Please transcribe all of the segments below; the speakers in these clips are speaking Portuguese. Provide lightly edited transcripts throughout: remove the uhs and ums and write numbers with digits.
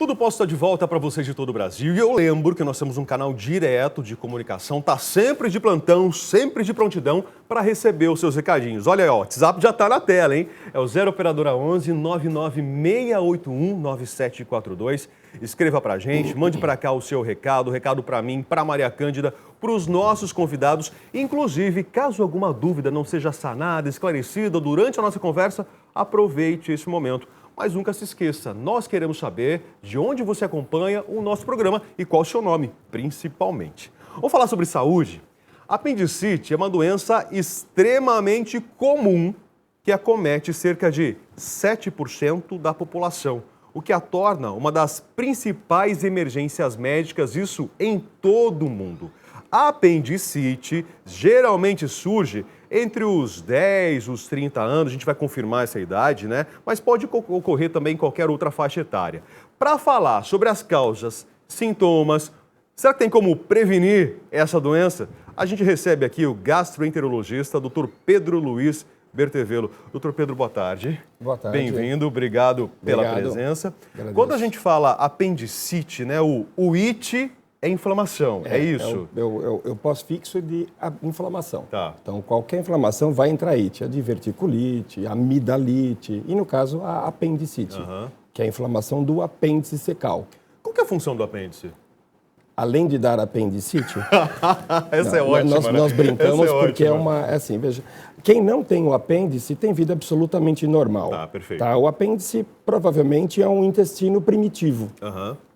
Tudo Posso está de volta para vocês de todo o Brasil. E eu lembro que nós temos um canal direto de comunicação, tá sempre de plantão, sempre de prontidão para receber os seus recadinhos. Olha aí, ó, o WhatsApp já está na tela, hein? É o 0 operadora 11 99681 9742. Escreva para a gente, mande para cá o seu recado para mim, para Maria Cândida, para os nossos convidados. Inclusive, caso alguma dúvida não seja sanada, esclarecida durante a nossa conversa, aproveite esse momento. Mas nunca se esqueça, nós queremos saber de onde você acompanha o nosso programa e qual o seu nome, principalmente. Vamos falar sobre saúde? Apendicite é uma doença extremamente comum que acomete cerca de 7% da população, o que a torna uma das principais emergências médicas, isso em todo o mundo. A apendicite geralmente surge entre os 10 e os 30 anos, a gente vai confirmar essa idade, né? Mas pode ocorrer também em qualquer outra faixa etária. Para falar sobre as causas, sintomas, será que tem como prevenir essa doença? A gente recebe aqui o gastroenterologista, Dr. Pedro Luiz Bertevelo. Dr. Pedro, boa tarde. Boa tarde. Bem-vindo, obrigado pela presença. Agradeço. Quando a gente fala apendicite, né, o it é inflamação, é isso? É o pós-fixo de inflamação. Tá. Então, qualquer inflamação vai entrar it, a diverticulite, amidalite e, no caso, a apendicite, que é a inflamação do apêndice secal. Qual que é a função do apêndice? Além de dar apendicite... Essa é ótima, né? Nós brincamos Essa é porque ótima. assim, veja, quem não tem o apêndice tem vida absolutamente normal. Tá, perfeito. Tá? O apêndice provavelmente é um intestino primitivo,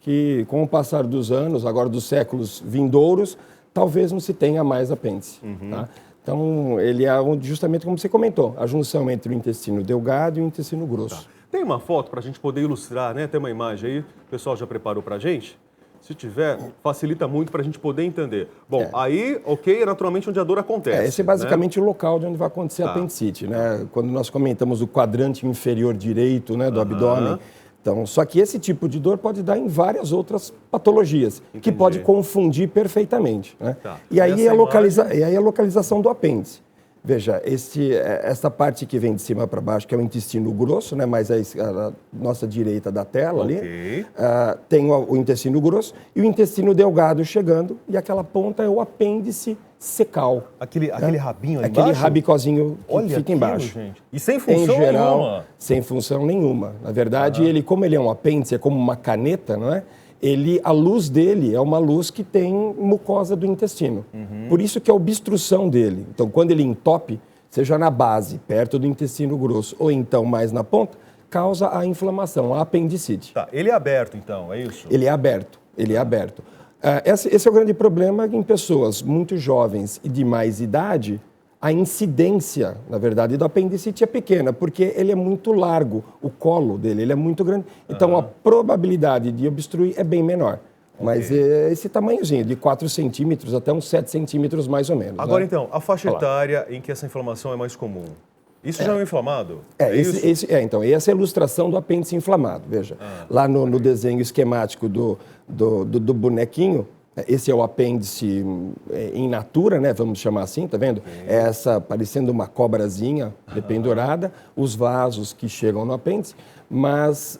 que com o passar dos anos, agora dos séculos vindouros, talvez não se tenha mais apêndice. Tá? Então, ele é justamente como você comentou, a junção entre o intestino delgado e o intestino grosso. Tá. Tem uma foto para a gente poder ilustrar, né? Tem uma imagem aí, o pessoal já preparou para a gente? Se tiver, facilita muito para a gente poder entender. Bom, aí, ok, é naturalmente onde a dor acontece. Esse é basicamente o local de onde vai acontecer a apendicite, né? Quando nós comentamos o quadrante inferior direito, né, do abdômen. Então, só que esse tipo de dor pode dar em várias outras patologias, que pode confundir perfeitamente, né? Tá. E aí a localização do apêndice. Veja, essa parte que vem de cima para baixo, que é o intestino grosso, né, mais a nossa direita da tela ali, tem o intestino grosso e o intestino delgado chegando, e aquela ponta é o apêndice secal. Aquele rabinho ali Aquele embaixo? rabicozinho que Olha fica aquilo, embaixo. gente. E sem função em geral, nenhuma? Sem função nenhuma. Na verdade, como ele é um apêndice, é como uma caneta, não é? A luz dele é uma luz que tem mucosa do intestino. Por isso que a obstrução dele. Então, quando ele entope, seja na base, perto do intestino grosso, ou então mais na ponta, causa a inflamação, a apendicite. Tá, ele é aberto então, é isso? Ele é aberto, esse é o grande problema em pessoas muito jovens e de mais idade. A incidência, na verdade, do apendicite é pequena, porque ele é muito largo, o colo dele ele é muito grande, então a probabilidade de obstruir é bem menor. Mas é esse tamanhozinho, de 4 centímetros até uns 7 centímetros mais ou menos. Agora né? então, a faixa etária em que essa inflamação é mais comum. Isso já é um inflamado? Então, essa é a ilustração do apêndice inflamado, veja. Lá no desenho esquemático do bonequinho, esse é o apêndice in natura, né? Vamos chamar assim, tá vendo? Essa parecendo uma cobrazinha pendurada, os vasos que chegam no apêndice, mas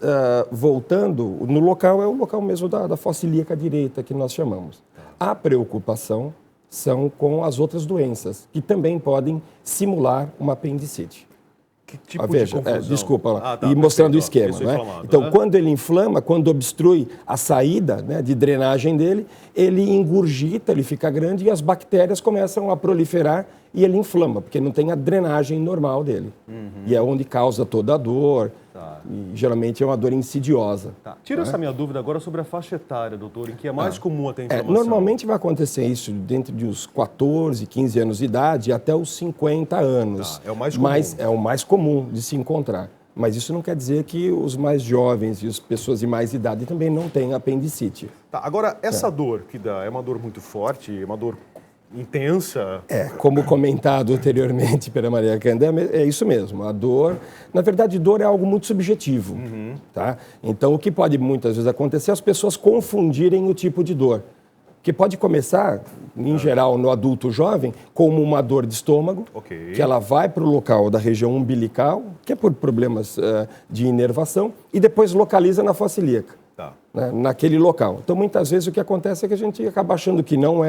voltando, no local é o local mesmo da fossa ilíaca direita que nós chamamos. A preocupação são com as outras doenças, que também podem simular uma apendicite. Que tipo de confusão? Desculpa, lá. E mostrando o esquema. Né? Então, quando ele inflama, quando obstrui a saída, né, de drenagem dele, ele engurgita, ele fica grande e as bactérias começam a proliferar e ele inflama, porque não tem a drenagem normal dele. E é onde causa toda a dor. E geralmente é uma dor insidiosa. Tira essa minha dúvida agora sobre a faixa etária, doutor, em que é mais comum a ter inflamação. Normalmente vai acontecer isso dentro de uns 14, 15 anos de idade até os 50 anos. É o mais comum. Mas é o mais comum de se encontrar. Mas isso não quer dizer que os mais jovens e as pessoas de mais idade também não têm apendicite. Agora, essa dor que dá é uma dor muito forte, é uma dor intensa? Como comentado anteriormente pela Maria Cândida, é isso mesmo. A dor, na verdade, dor é algo muito subjetivo. Tá? Então, o que pode muitas vezes acontecer é as pessoas confundirem o tipo de dor. Que pode começar, em geral, no adulto jovem, como uma dor de estômago, que ela vai para o local da região umbilical, que é por problemas de inervação, e depois localiza na fossa ilíaca. né, naquele local. Então, muitas vezes, o que acontece é que a gente acaba achando que não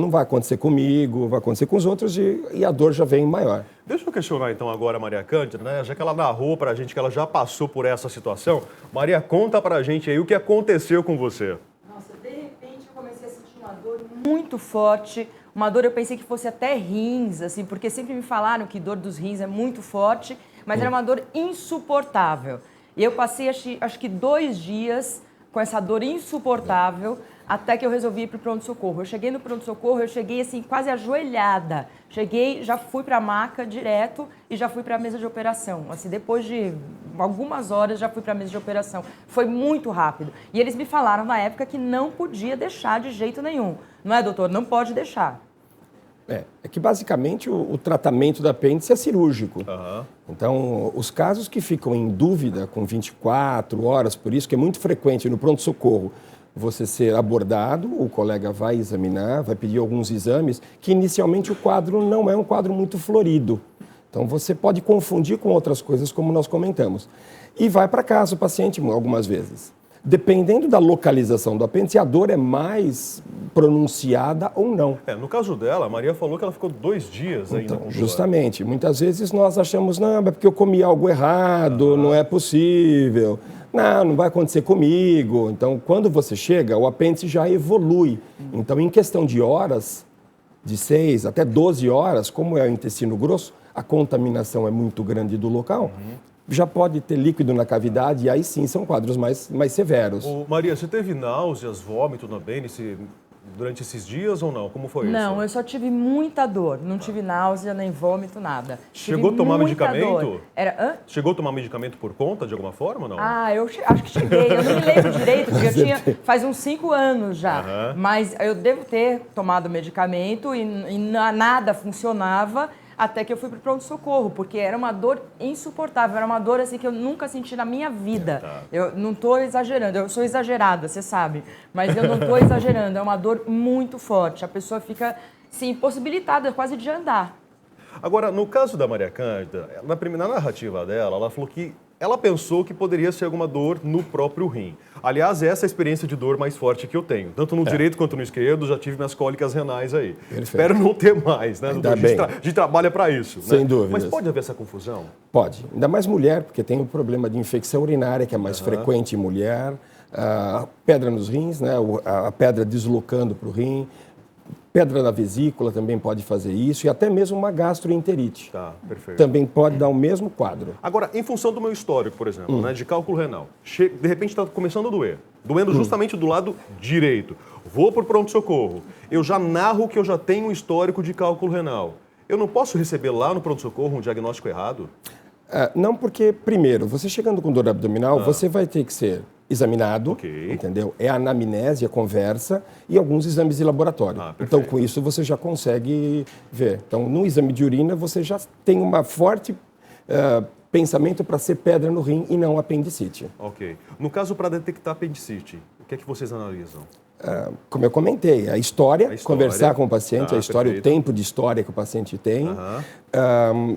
vai acontecer comigo, vai acontecer com os outros e a dor já vem maior. Deixa eu questionar então agora a Maria Cândida, né? Já que ela narrou pra gente que ela já passou por essa situação. Maria, conta pra gente aí o que aconteceu com você. Nossa, de repente eu comecei a sentir uma dor muito forte, uma dor eu pensei que fosse até rins, assim, porque sempre me falaram que dor dos rins é muito forte, mas era uma dor insuportável. E eu passei acho que 2 dias com essa dor insuportável, até que eu resolvi ir para o pronto-socorro. Eu cheguei no pronto-socorro, eu cheguei assim, quase ajoelhada. Cheguei, já fui para a maca direto e já fui para a mesa de operação. Assim, depois de algumas horas, já fui para a mesa de operação. Foi muito rápido. E eles me falaram na época que não podia deixar de jeito nenhum. Não é, doutor? Não pode deixar. É que basicamente o tratamento da apêndice é cirúrgico. Então, os casos que ficam em dúvida com 24 horas, por isso que é muito frequente no pronto-socorro você ser abordado, o colega vai examinar, vai pedir alguns exames, que inicialmente o quadro não é um quadro muito florido. Então, você pode confundir com outras coisas, como nós comentamos. E vai para casa o paciente algumas vezes. Dependendo da localização do apêndice, a dor é mais pronunciada ou não. No caso dela, a Maria falou que ela ficou 2 dias ainda. Então, justamente. Muitas vezes nós achamos, não, é porque eu comi algo errado, não é possível. Não vai acontecer comigo. Então, quando você chega, o apêndice já evolui. Então, em questão de horas, de 6 até 12 horas, como é o intestino grosso, a contaminação é muito grande do local, já pode ter líquido na cavidade e aí sim são quadros mais severos. Maria, você teve náuseas, vômito também durante esses dias ou não? Como foi isso? Não, eu só tive muita dor. Não tive náusea, nem vômito, nada. Chegou a tomar medicamento? Dor. Chegou a tomar medicamento por conta, de alguma forma ou não? Eu acho que cheguei. Eu não me lembro direito, porque eu tinha faz uns 5 anos já. Mas eu devo ter tomado medicamento e nada funcionava. Até que eu fui para o pronto-socorro, porque era uma dor insuportável, era uma dor assim que eu nunca senti na minha vida. Eu não estou exagerando, eu sou exagerada, você sabe, mas eu não estou exagerando, é uma dor muito forte, a pessoa fica assim, impossibilitada quase de andar. Agora, no caso da Maria Cândida, na narrativa dela, ela falou que ela pensou que poderia ser alguma dor no próprio rim. Aliás, essa é a experiência de dor mais forte que eu tenho. Tanto no direito quanto no esquerdo, já tive minhas cólicas renais aí. Perfeito. Espero não ter mais, né? Ainda bem. A gente trabalha para isso. Sem dúvida. Mas pode haver essa confusão? Pode. Ainda mais mulher, porque tem o problema de infecção urinária, que é mais frequente em mulher. A pedra nos rins, né? A pedra deslocando para o rim. Pedra na vesícula também pode fazer isso, e até mesmo uma gastroenterite. Tá, perfeito. Também pode dar o mesmo quadro. Agora, em função do meu histórico, por exemplo, né, de cálculo renal, de repente está começando a doer, doendo justamente do lado direito. Vou para o pronto-socorro, eu já narro que eu já tenho um histórico de cálculo renal. Eu não posso receber lá no pronto-socorro um diagnóstico errado? Não, porque, primeiro, você chegando com dor abdominal, você vai ter que ser examinado, entendeu? É a anamnese, a conversa e alguns exames de laboratório. Então, com isso, você já consegue ver. Então, no exame de urina, você já tem uma forte pensamento para ser pedra no rim e não apendicite. Ok. No caso, para detectar apendicite, o que é que vocês analisam? Como eu comentei, a história, conversar com o paciente, a história, perfeito. O tempo de história que o paciente tem,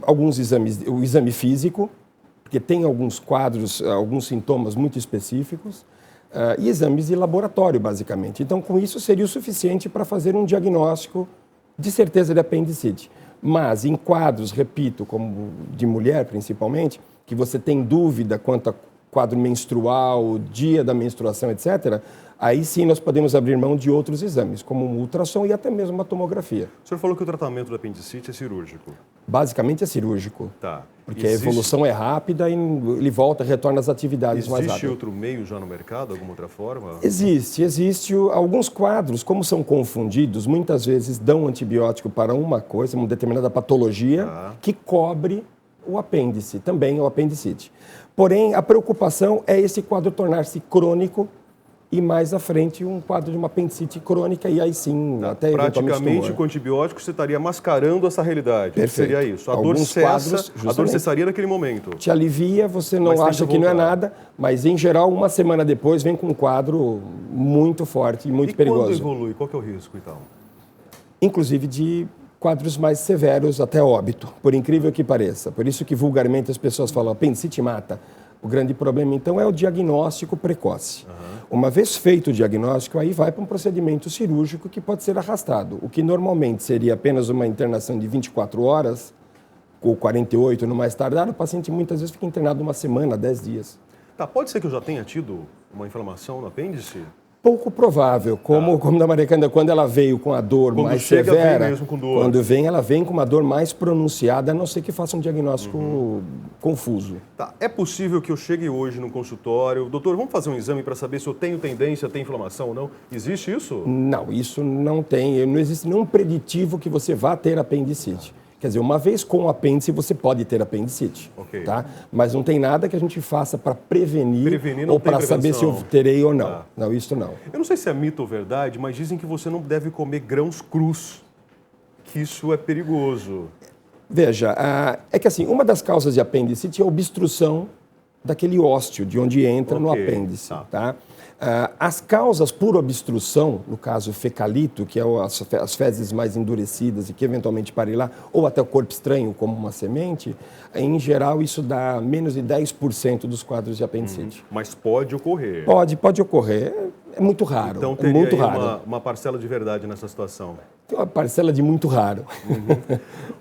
alguns exames, o exame físico, porque tem alguns quadros, alguns sintomas muito específicos, e exames de laboratório, basicamente. Então, com isso, seria o suficiente para fazer um diagnóstico de certeza de apendicite. Mas, em quadros, repito, como de mulher principalmente, que você tem dúvida quanto a quadro menstrual, dia da menstruação, etc., aí sim nós podemos abrir mão de outros exames, como um ultrassom e até mesmo uma tomografia. O senhor falou que o tratamento da apendicite é cirúrgico. Basicamente é cirúrgico. Tá. Porque a evolução é rápida e ele volta, retorna às atividades mais rápido. Existe outro meio já no mercado, alguma outra forma? Existe. Alguns quadros, como são confundidos, muitas vezes dão antibiótico para uma coisa, uma determinada patologia, que cobre o apêndice, também o apendicite. Porém, a preocupação é esse quadro tornar-se crônico e mais à frente um quadro de uma apendicite crônica e aí sim, até praticamente com antibiótico você estaria mascarando essa realidade. Perfeito. Seria isso. A dor cessa, a dor cessaria naquele momento. Te alivia, você não acha que não é nada, mas em geral uma semana depois vem com um quadro muito forte e muito perigoso. E quando evolui, qual que é o risco então? Inclusive de quadros mais severos até óbito, por incrível que pareça. Por isso que vulgarmente as pessoas falam, apendicite mata. O grande problema, então, é o diagnóstico precoce. Uma vez feito o diagnóstico, aí vai para um procedimento cirúrgico que pode ser arrastado. O que normalmente seria apenas uma internação de 24 horas, ou 48 no mais tardar, o paciente muitas vezes fica internado uma semana, 10 dias. Tá, pode ser que eu já tenha tido uma inflamação no apêndice? Pouco provável, como da Maria Cândida, quando ela veio com a dor Quando mais chega, severa, vem mesmo com dor. quando vem, ela vem com uma dor mais pronunciada, a não ser que faça um diagnóstico confuso. Tá, é possível que eu chegue hoje no consultório, doutor, vamos fazer um exame para saber se eu tenho tendência a ter inflamação ou não? Existe isso? Não, isso não tem, não existe nenhum preditivo que você vá ter apendicite. Quer dizer, uma vez com o apêndice, você pode ter apendicite, Ok. tá? Mas não tem nada que a gente faça para prevenir não ou tem para saber se eu prevenção. terei ou não. Tá. Não, isso não. Eu não sei se é mito ou verdade, mas dizem que você não deve comer grãos crus, que isso é perigoso. Veja, é que assim, uma das causas de apendicite é a obstrução daquele ósteo, de onde entra no Ok, apêndice, tá. tá? As causas por obstrução, no caso fecalito, que é as fezes mais endurecidas e que eventualmente parem lá, ou até o corpo estranho, como uma semente, em geral isso dá menos de 10% dos quadros de apendicite. Mas pode ocorrer. Pode ocorrer, é muito raro. Então É teria muito aí raro. uma parcela de verdade nessa situação. Tem uma parcela de muito raro.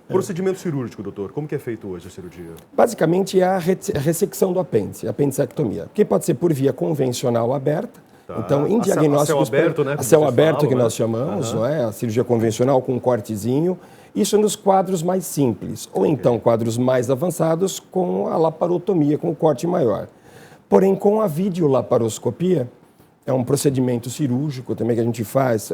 Procedimento cirúrgico, doutor, como que é feito hoje a cirurgia? Basicamente é a ressecção do apêndice, a apendicectomia, que pode ser por via convencional aberta. Tá. Então, em A céu diagnósticos... aberto, né, A como céu vocês aberto, falam, que né? nós chamamos, não é? A cirurgia convencional com um cortezinho. Isso nos quadros mais simples. Ou então, quadros mais avançados com a laparotomia, com o corte maior. Porém, com a videolaparoscopia, é um procedimento cirúrgico também que a gente faz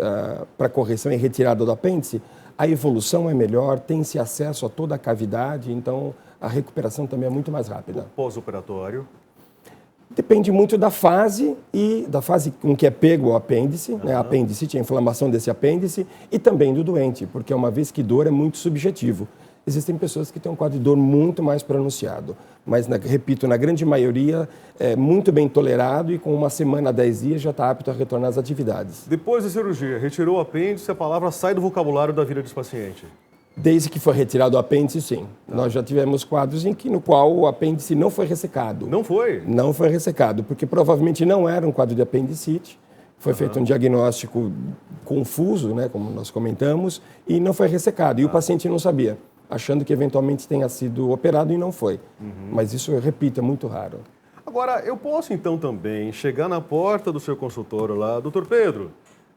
para correção e retirada do apêndice. A evolução é melhor, tem-se acesso a toda a cavidade, então a recuperação também é muito mais rápida. Pós-operatório. Depende muito da fase com que é pego o apêndice, né? A apendicite, a inflamação desse apêndice, e também do doente, porque uma vez que dor é muito subjetivo. Existem pessoas que têm um quadro de dor muito mais pronunciado, mas, repito, na grande maioria é muito bem tolerado e com uma semana a 10 dias já está apto a retornar às atividades. Depois da cirurgia, retirou o apêndice, a palavra sai do vocabulário da vida desse paciente. Desde que foi retirado o apêndice, sim. Nós já tivemos quadros no qual o apêndice não foi ressecado. Não foi? Não foi ressecado, porque provavelmente não era um quadro de apendicite. Foi feito um diagnóstico confuso, né, como nós comentamos, e não foi ressecado. E o paciente não sabia, achando que eventualmente tenha sido operado e não foi. Mas isso, eu repito, é muito raro. Agora, eu posso então também chegar na porta do seu consultório lá, doutor Pedro,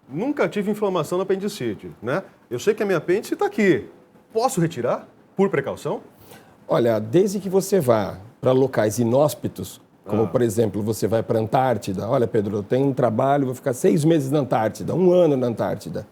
nunca tive inflamação na apendicite, né? Eu sei que a minha apêndice está aqui. Posso retirar por precaução? Olha, desde que você vá para locais inóspitos, como, por exemplo, você vai para a Antártida. Olha, Pedro, eu tenho um trabalho, vou ficar 6 meses na Antártida, 1 ano na Antártida,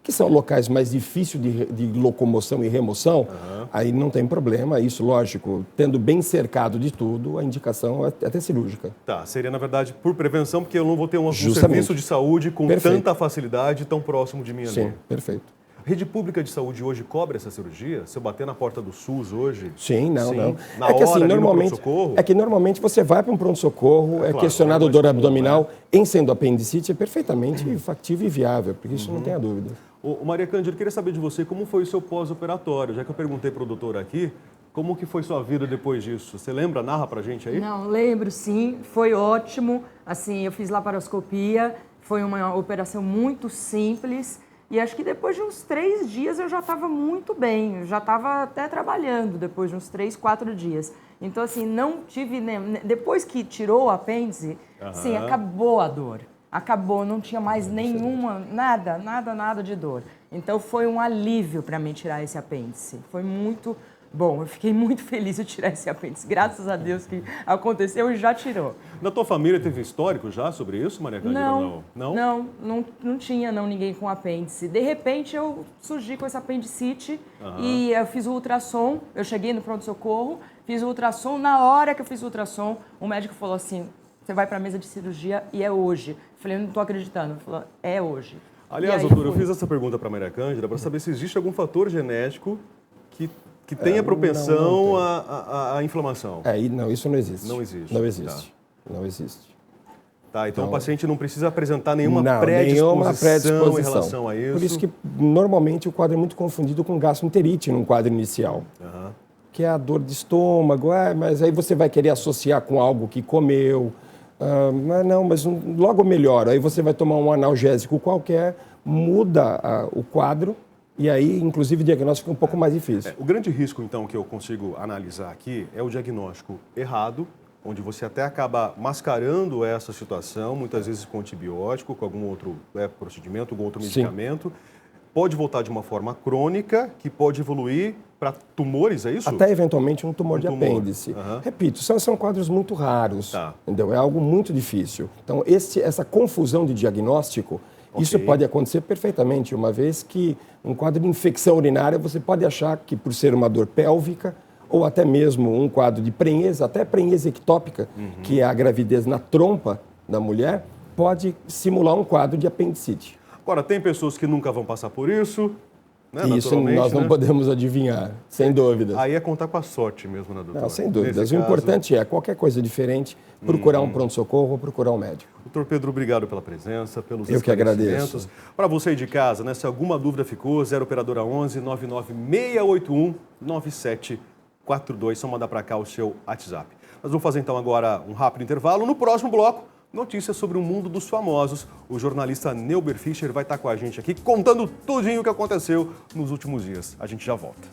que são locais mais difíceis de locomoção e remoção, aí não tem problema. Isso, lógico, tendo bem cercado de tudo, a indicação é até cirúrgica. Tá, seria, na verdade, por prevenção, porque eu não vou ter um Justamente. serviço de saúde com Perfeito. tanta facilidade tão próximo de mim ali. Sim, perfeito. Rede pública de saúde hoje cobre essa cirurgia? Se eu bater na porta do SUS hoje? Sim, não. Na É que hora, assim, ali no normalmente, pronto-socorro? é que normalmente você vai para um pronto-socorro, claro, questionado é a mais dor comum, abdominal, em sendo apendicite, é perfeitamente factível e viável, porque isso não tem a dúvida. Ô, Maria Cândida, eu queria saber de você como foi o seu pós-operatório. Já que eu perguntei para o doutor aqui, como que foi sua vida depois disso? Você lembra? Narra pra gente aí? Não, lembro sim, foi ótimo. Assim, eu fiz laparoscopia, foi uma operação muito simples. E acho que depois de uns 3 dias eu já estava muito bem, eu já estava até trabalhando depois de uns 3, 4 dias. Então, assim, não tive... Depois que tirou o apêndice, sim, acabou a dor. Acabou, não tinha mais nenhuma, nada de dor. Então, foi um alívio para mim tirar esse apêndice. Foi muito bom, eu fiquei muito feliz de tirar esse apêndice. Graças a Deus que aconteceu e já tirou. Na tua família teve histórico já sobre isso, Maria Cândida? Não tinha ninguém com apêndice. De repente eu surgi com esse apendicite e eu fiz o ultrassom, eu cheguei no pronto-socorro, fiz o ultrassom, na hora que eu fiz o ultrassom, o médico falou assim, você vai para a mesa de cirurgia e é hoje. Eu falei, eu não estou acreditando. Ele falou, é hoje. Aliás, doutor, eu fiz essa pergunta para a Maria Cândida para saber se existe algum fator genético que tenha propensão à inflamação. Não, isso não existe. Não existe. Não existe. Não existe. Tá, então o paciente não precisa apresentar nenhuma nenhuma predisposição em relação a isso. Por isso que, normalmente, o quadro é muito confundido com gastroenterite num quadro inicial. que é a dor de estômago. Mas aí você vai querer associar com algo que comeu. Mas não, mas logo melhora. Aí você vai tomar um analgésico qualquer, muda o quadro e aí, inclusive, o diagnóstico é um pouco mais difícil. O grande risco, então, que eu consigo analisar aqui é o diagnóstico errado, onde você até acaba mascarando essa situação, muitas vezes com antibiótico, com algum outro procedimento, algum outro medicamento. Pode voltar de uma forma crônica, que pode evoluir para tumores, é isso? Até eventualmente um tumor de tumor. apêndice. Repito, são quadros muito raros, Tá. entendeu? É algo muito difícil. Então, essa confusão de diagnóstico, isso pode acontecer perfeitamente, uma vez que um quadro de infecção urinária, você pode achar que por ser uma dor pélvica, ou até mesmo um quadro de prenhese, até prenhese ectópica, que é a gravidez na trompa da mulher, pode simular um quadro de apendicite. Agora, tem pessoas que nunca vão passar por isso, né? Isso naturalmente, nós não né? podemos adivinhar, sem dúvidas. Aí é contar com a sorte mesmo, né, doutor? Não, sem dúvidas. Nesse O caso... importante é, qualquer coisa diferente, procurar um pronto-socorro ou procurar um médico. Doutor Pedro, obrigado pela presença, pelos Eu que agradeço. esclarecimentos. Para você aí de casa, né, se alguma dúvida ficou, 0 operadora 11 99681 9742, só mandar para cá o seu WhatsApp. Nós vamos fazer então agora um rápido intervalo. No próximo bloco, notícias sobre o mundo dos famosos. O jornalista Neuber Fischer vai estar com a gente aqui contando tudinho o que aconteceu nos últimos dias. A gente já volta.